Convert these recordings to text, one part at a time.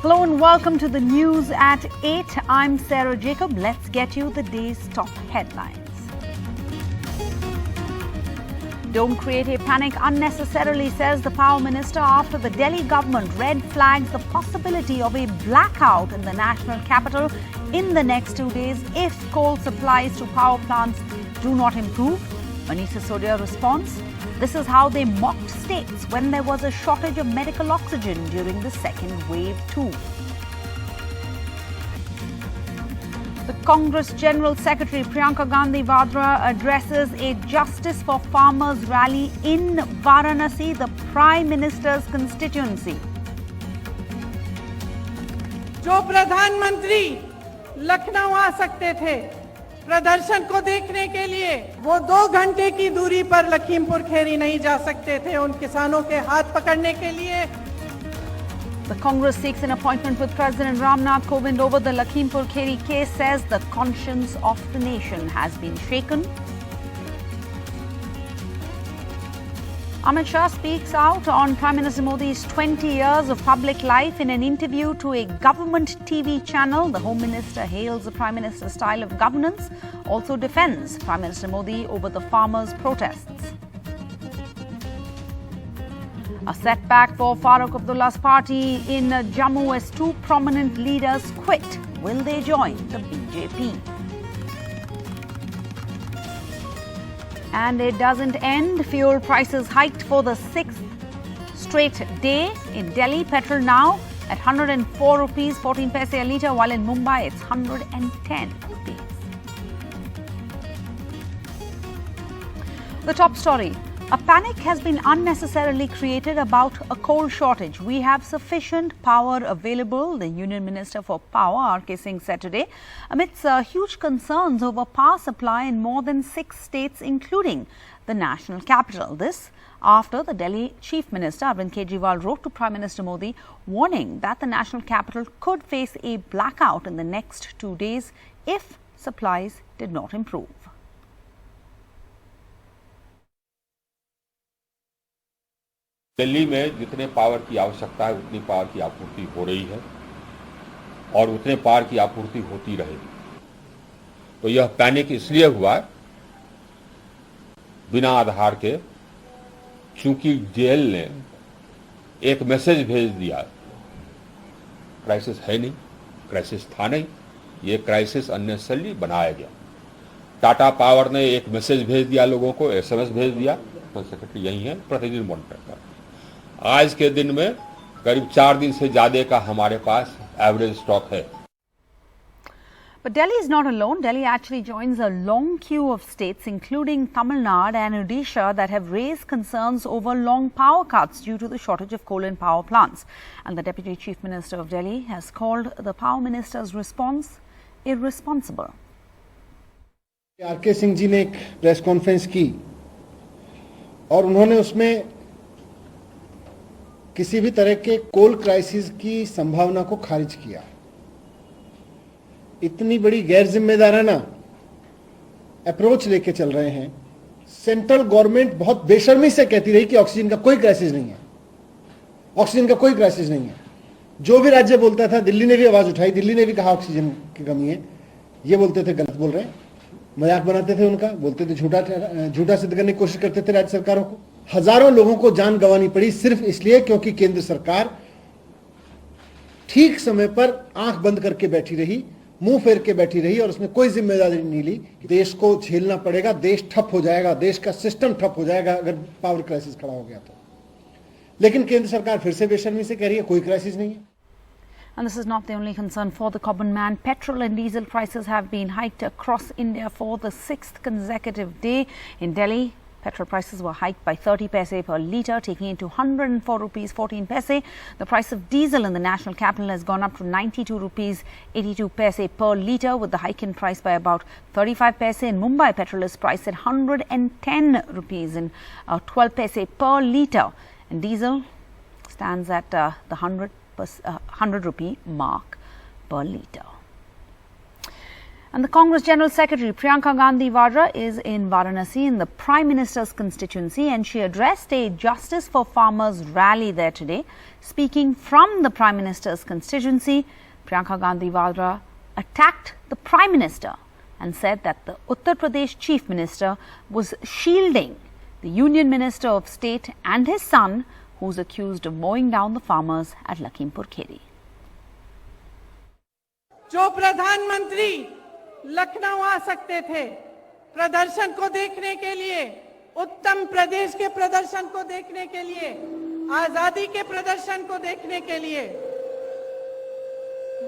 Hello and welcome to the news at 8. I'm Sarah Jacob. Let's get you the day's top headlines. Don't create a panic unnecessarily, says the Power Minister after the Delhi government red flags the possibility of a blackout in the national capital in the next 2 days if coal supplies to power plants do not improve. Manish Sisodia responds, this is how they mocked states when there was a shortage of medical oxygen during the second wave too. The Congress General Secretary Priyanka Gandhi Vadra addresses a Justice for Farmers rally in Varanasi, the Prime Minister's constituency. जो प्रधानमंत्री लखनऊ आ सकते थे प्रदर्शन को देखने के लिए, वो 2 घंटे की दूरी पर लखीमपुर खेरी नहीं जा सकते थे उन किसानों के हाथ पकड़ने के लिए. The Congress seeks an appointment with President Ramnath Kovind over the Lakhimpur Kheri case, says the conscience of the nation has been shaken. Amit Shah speaks out on Prime Minister Modi's 20 years of public life in an interview to a government TV channel. The Home Minister hails the Prime Minister's style of governance, also defends Prime Minister Modi over the farmers' protests. A setback for Farooq Abdullah's party in Jammu as 2 prominent leaders quit. Will they join the BJP? And it doesn't end. Fuel prices hiked for the 6th straight day. In Delhi, petrol now at 104 rupees 14 paise a litre, while in Mumbai it's 110 rupees. The top story. A panic has been unnecessarily created about a coal shortage. We have sufficient power available, the Union Minister for Power, R.K. Singh, said today, amidst huge concerns over power supply in more than 6 states, including the national capital. This after the Delhi Chief Minister, Arvind Kejriwal, wrote to Prime Minister Modi, warning that the national capital could face a blackout in the next 2 days if supplies did not improve. Delhi में जितने power की आवश्यकता है उतनी power की आपूर्ति हो रही है और उतने पावर की आपूर्ति होती रहेगी. तो यह पैनिक इसलिए हुआ बिना आधार के, चूंकि जेल ने एक मैसेज भेज दिया, क्राइसिस है नहीं, क्राइसिस था नहीं, ये क्राइसिस अननेसेसरली बनाया गया. टाटा पावर ने एक मैसेज भेज दिया, लोगों को SMS भेज दिया, तो सेक्रेटरी यही है, प्रतिदिन मॉनिटर कर. आज के दिन में करीब 4 दिन से ज्यादा का हमारे पास एवरेज स्टॉक है. But Delhi is not alone. Delhi actually joins a long queue of states, including Tamil Nadu and Odisha, that have raised concerns over long power cuts due to the shortage of coal and power plants. And the Deputy Chief Minister of Delhi has called the Power Minister's response irresponsible. R.K. Singh जी ने एक press conference की और उन्होंने उसमें किसी भी तरह के कोल क्राइसिस की संभावना को खारिज किया. इतनी बड़ी गैर जिम्मेदाराना अप्रोच लेके चल रहे हैं. सेंट्रल गवर्नमेंट बहुत बेशर्मी से कहती रही कि ऑक्सीजन का कोई क्राइसिस नहीं है, ऑक्सीजन का कोई क्राइसिस नहीं है. जो भी राज्य बोलता था, दिल्ली ने भी आवाज उठाई, दिल्ली ने भी कहा ऑक्सीजन की कमी है. ये बोलते थे गलत बोल रहे हैं, मजाक बनाते थे उनका, बोलते थे झूठा सिद्ध करने की कोशिश करते थे राज्य सरकारों को. हजारों लोगों को जान गंवानी पड़ी सिर्फ इसलिए क्योंकि केंद्र सरकार ठीक समय पर आंख बंद करके बैठी रही, मुंह फेर के बैठी रही और उसने कोई जिम्मेदारी नहीं ली. देश को झेलना पड़ेगा, देश ठप हो जाएगा, देश का सिस्टम ठप हो जाएगा अगर पावर क्राइसिस खड़ा हो गया तो. लेकिन केंद्र सरकार फिर से बेशर्मी से कह रही है कोई क्राइसिस नहीं है. And this is not the only concern for the common man. Petrol and diesel prices have been hiked across India for the 6th consecutive day. In Delhi, petrol prices were hiked by 30 paise per litre, taking it to 104 rupees 14 paise. The price of diesel in the national capital has gone up to 92 rupees 82 paise per litre, with the hike in price by about 35 paise. In Mumbai, petrol is priced at 110 rupees and 12 paise per litre, and diesel stands at the 100 rupee mark per litre. And the Congress General Secretary Priyanka Gandhi Vadra is in Varanasi in the Prime Minister's constituency, and she addressed a Justice for Farmers rally there today. Speaking from the Prime Minister's constituency, Priyanka Gandhi Vadra attacked the Prime Minister and said that the Uttar Pradesh Chief Minister was shielding the Union Minister of State and his son, who is accused of mowing down the farmers at Lakhimpur Kheri. जो प्रधानमंत्री लखनऊ आ सकते थे प्रदर्शन को देखने के लिए, उत्तम प्रदेश के प्रदर्शन को देखने के लिए, आजादी के प्रदर्शन को देखने के लिए,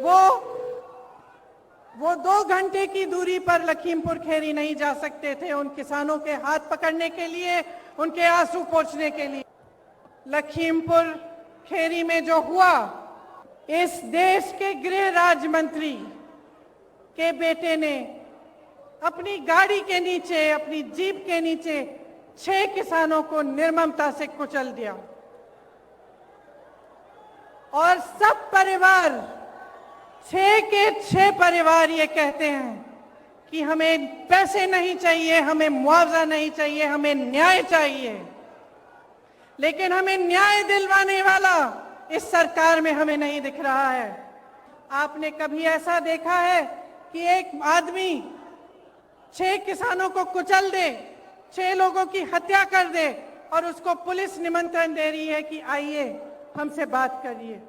वो 2 घंटे की दूरी पर लखीमपुर खेरी नहीं जा सकते थे उन किसानों के हाथ पकड़ने के लिए, उनके आंसू पोंछने के लिए। लखीमपुर खेरी में जो हुआ, इस देश के गृह राज्य मंत्री के बेटे ने अपनी गाड़ी के नीचे, अपनी जीप के नीचे 6 किसानों को निर्ममता से कुचल दिया और सब परिवार, 6 के 6 परिवार ये कहते हैं कि हमें पैसे नहीं चाहिए, हमें मुआवजा नहीं चाहिए, हमें न्याय चाहिए। लेकिन हमें न्याय दिलवाने वाला इस सरकार में हमें नहीं दिख रहा है। आपने कभी ऐसा देखा है कि एक आदमी 6 किसानों को कुचल दे, 6 लोगों की हत्या कर दे और उसको पुलिस निमंत्रण दे रही है कि आइए हमसे बात करिए।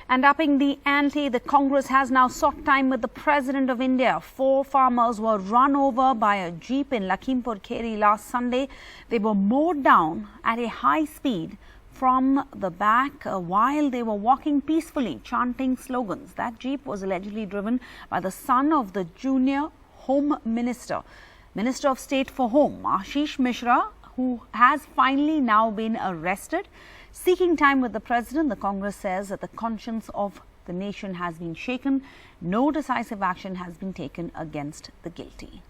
And upping the ante, the Congress has now sought time with the President of India. 4 farmers were run over by a jeep in Lakhimpur Kheri last Sunday. They were mowed down at a high speed from the back while they were walking peacefully, chanting slogans. That jeep was allegedly driven by the son of the junior Home Minister, Minister of State for Home, Ashish Mishra, who has finally now been arrested. Seeking time with the President, the Congress says that the conscience of the nation has been shaken. No decisive action has been taken against the guilty.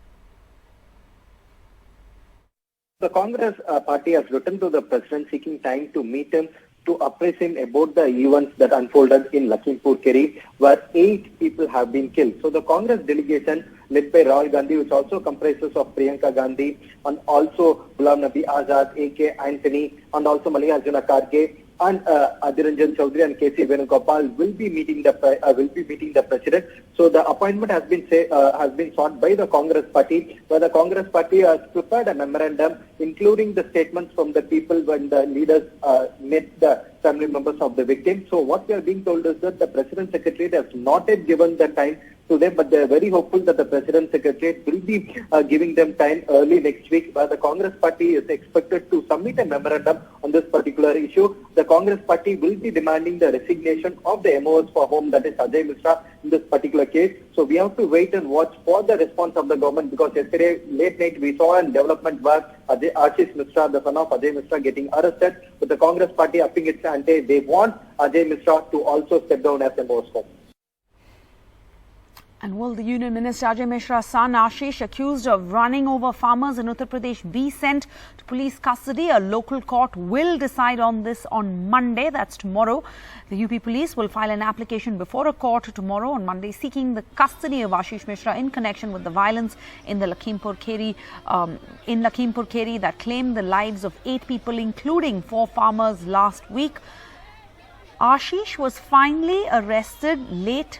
The Congress party has written to the President seeking time to meet him to appraise him about the events that unfolded in Lakhimpur Kheri, where 8 people have been killed. So the Congress delegation led by Rahul Gandhi, which also comprises of Priyanka Gandhi and also Ghulam Nabi Azad, A.K. Anthony, and also Mallikarjuna Kharge, and Adhir Ranjan Chaudhary and K.C. Venugopal will be meeting the President. So the appointment has been sought by the Congress party, where the Congress party has prepared a memorandum, including the statements from the people when the leaders met the family members of the victims. So what we are being told is that the President Secretariat has not yet given the time to them, but they are very hopeful that the President Secretariat will be giving them time early next week, where the Congress party is expected to submit a memorandum on this particular issue. The Congress party will be demanding the resignation of the MOS for Home, that is Ajay Mishra, in this particular case. So we have to wait and watch for the response of the government, because yesterday late night we saw a development where Ashish Mishra, the son of Ajay Mishra, getting arrested. With the Congress party upping its ante, they want Ajay Mishra to also step down as MOS Home. And will the Union Minister Ajay Mishra's son Ashish, accused of running over farmers in Uttar Pradesh, be sent to police custody? A local court will decide on this on Monday, that's tomorrow. The UP police will file an application before a court tomorrow on Monday seeking the custody of Ashish Mishra in connection with the violence in the Lakhimpur Kheri that claimed the lives of 8 people, including 4 farmers last week. Ashish was finally arrested late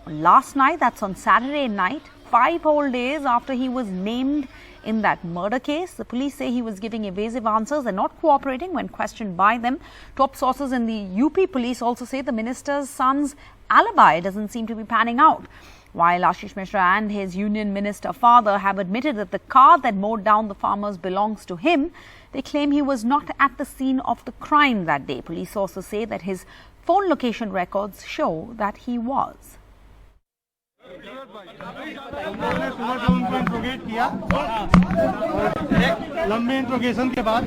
last night, that's on Saturday night, 5 whole days after he was named in that murder case. The police say he was giving evasive answers and not cooperating when questioned by them. Top sources in the UP police also say the minister's son's alibi doesn't seem to be panning out. While Ashish Mishra and his union minister father have admitted that the car that mowed down the farmers belongs to him, they claim he was not at the scene of the crime that day. Police sources say that his phone location records show that he was. हमने सुबह से उनको interrogate किया और एक लंबे interrogation के बाद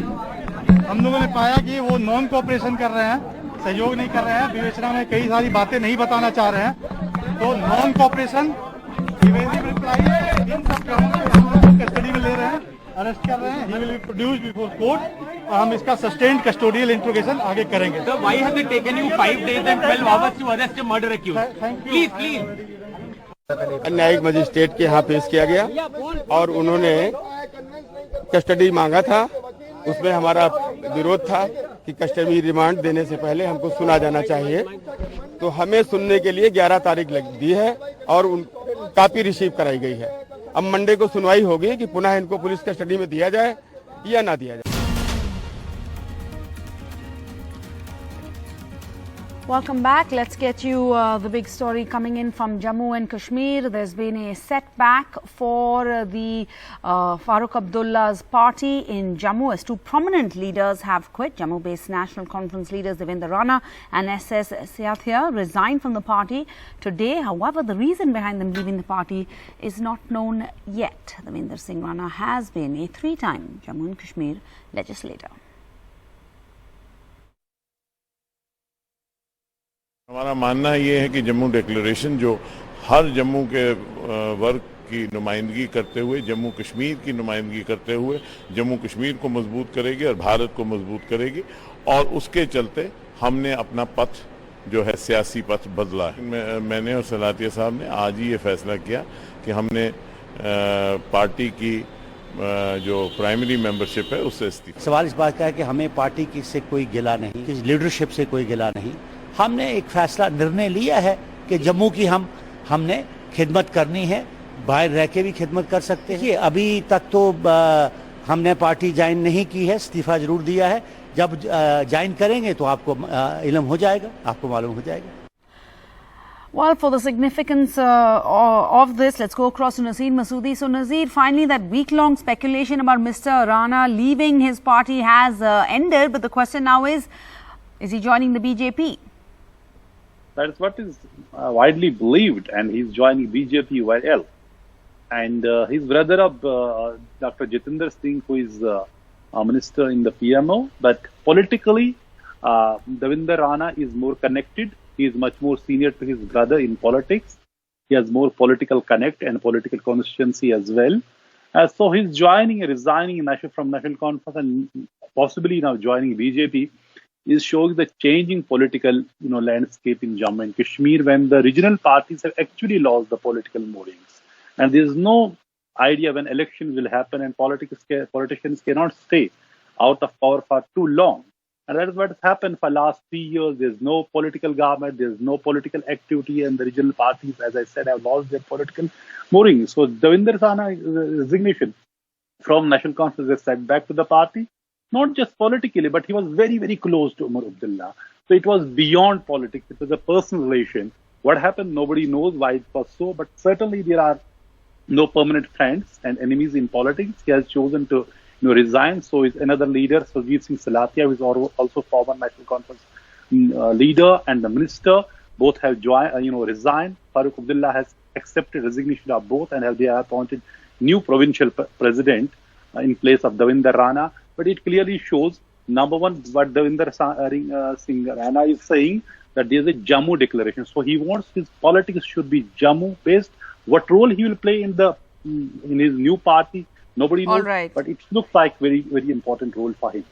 हम लोगों ने पाया कि वो नॉन कोऑपरेशन कर रहे हैं, सहयोग नहीं कर रहे हैं, विवेचना में कई सारी बातें नहीं बताना चाह रहे हैं। तो नॉन कोऑपरेशन, इवेसिव रिप्लाई, इन सब ग्राउंड पे हम लोग कस्टडी में ले रहे हैं, अरेस्ट कर रहे हैं। He will be produced before court और हम इसका सस्टेन्ड कस्टोडियल इंट्रोगेशन आगे करेंगे। Sir, why has it taken you 5 days and 12 hours to arrest a murder accused? Thank you. Please. न्यायिक मजिस्ट्रेट के यहाँ पेश किया गया और उन्होंने कस्टडी मांगा था। उसमें हमारा विरोध था कि कस्टडी रिमांड देने से पहले हमको सुना जाना चाहिए। तो हमें सुनने के लिए 11 तारीख दी है और कॉपी रिसीव कराई गई है। अब मंडे को सुनवाई होगी कि पुनः इनको पुलिस कस्टडी में दिया जाए या ना दिया जाए। Welcome back. Let's get you the big story coming in from Jammu and Kashmir. There's been a setback for the Farooq Abdullah's party in Jammu as two prominent leaders have quit. Jammu-based National Conference leaders Devendra Rana and SS Seathia resigned from the party today. However, the reason behind them leaving the party is not known yet. Devendra Singh Rana has been a three-time Jammu and Kashmir legislator. हमारा मानना ये है कि Jammu declaration जो हर जम्मू के वर्ग की नुमाइंदगी करते हुए, जम्मू कश्मीर की नुमाइंदगी करते हुए जम्मू कश्मीर को मजबूत करेगी और भारत को मजबूत करेगी। और उसके चलते हमने अपना पथ जो है सियासी पथ बदला है। मैंने और सलातिया साहब ने आज ही ये फैसला किया कि हमने पार्टी की जो प्राइमरी मेंबरशिप है उससे इस्तीफा। सवाल इस बात का है कि हमें पार्टी की से कोई गिला नहीं, किसी लीडरशिप से कोई गिला नहीं। हमने एक फैसला निर्णय लिया है कि जम्मू की हमने खिदमत करनी है, बाहर रह के भी खिदमत कर सकते हैं। अभी तक तो हमने पार्टी ज्वाइन नहीं की है, इस्तीफा जरूर दिया है। जब ज्वाइन करेंगे तो आपको इल्म हो जाएगा, आपको मालूम हो जाएगा। Well, for the significance of this, let's go across to Nazeer Masoodi. So, Nazeer, finally that week-long speculation about Mr. Rana leaving his party has ended, but the question now is he joining the BJP? That is what is widely believed, and he's joining BJP UIL. And his brother of Dr. Jitendra Singh, who is a minister in the PMO, but politically, Devendra Rana is more connected. He is much more senior to his brother in politics. He has more political connect and political constituency as well. So he's joining and resigning from National Conference and possibly now joining BJP. Is showing the changing political landscape in Jammu and Kashmir when the regional parties have actually lost the political moorings. And there is no idea when elections will happen, and politicians cannot stay out of power for too long. And that is what has happened for the last 3 years. There's no political government, there's no political activity, and the regional parties, as I said, have lost their political moorings. So Devendra Rana's resignation from National Conference is set back to the party. Not just politically, but he was very, very close to Umar Abdullah. So it was beyond politics. It was a personal relation. What happened, nobody knows why it was so, but certainly there are no permanent friends and enemies in politics. He has chosen to resign. So is another leader, Surjit Singh Salatia, who is also former National Conference leader and the minister. Both have resigned. Farooq Abdullah has accepted resignation of both, and they have appointed new provincial president in place of Devendra Rana. But it clearly shows, number one, what Devendra Singh Rana is saying, that there is a Jammu declaration. So he wants his politics should be Jammu-based. What role he will play in his new party, nobody knows. All right. But it looks like very, very important role for him.